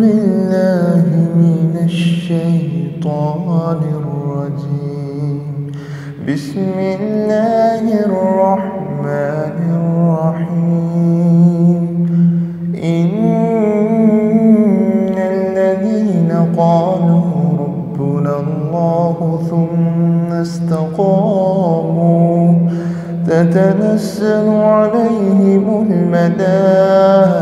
بالله من الشيطان الرجيم. بسم الله الرحمن الرحيم. إن الذين قالوا ربنا الله ثم استقاموا تتنزل عليهم الملائكة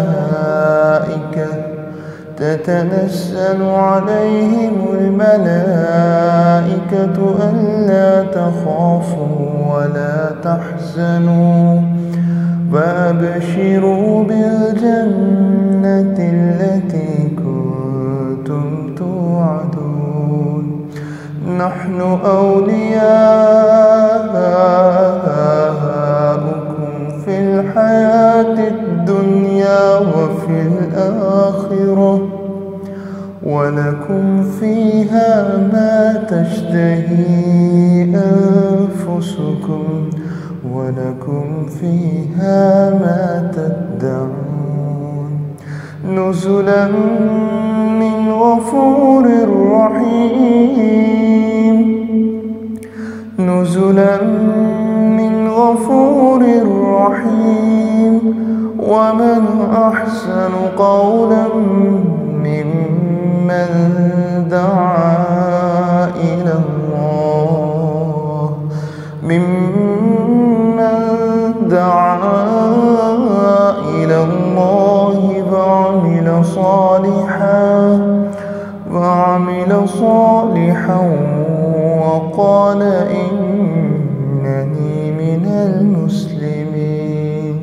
ألا تخافوا ولا تحزنوا وأبشروا بالجنة التي كنتم توعدون. نحن أولياؤكم في الحياة الدنيا وفي الآخرة ولكم فيها ما تشتهي أنفسكم ولكم فيها ما تدعون. نزلا من غفور رحيم. نزلا من غفور رحيم. ومن أحسن قولا ممن دعا إلى الله وعمل صالحا وقال إنني من المسلمين.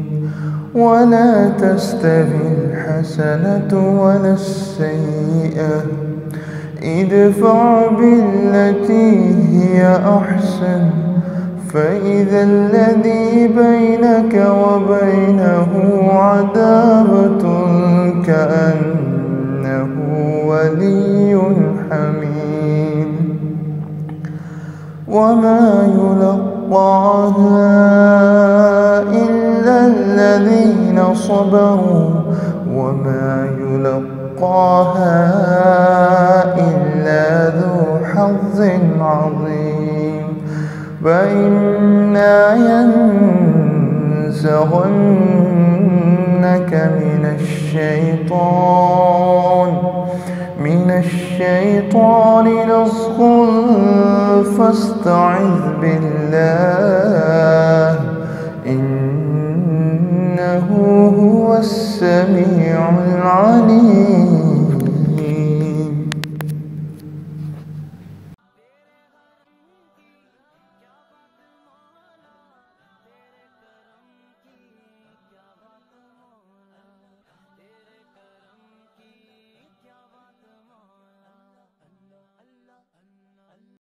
ولا تستوي الحسنة ولا السيئة، ادفع بالتي هي أحسن فإذا الذي بينك وبينه عداوة كأنه ولي حميم. وما يلقاها إلا الذين صبروا وما يلقاها إلا ذو حظ عظيم. وإما ينزغنك من الشيطان نزغ فاستعذ بالله إنه هو السميع العليم.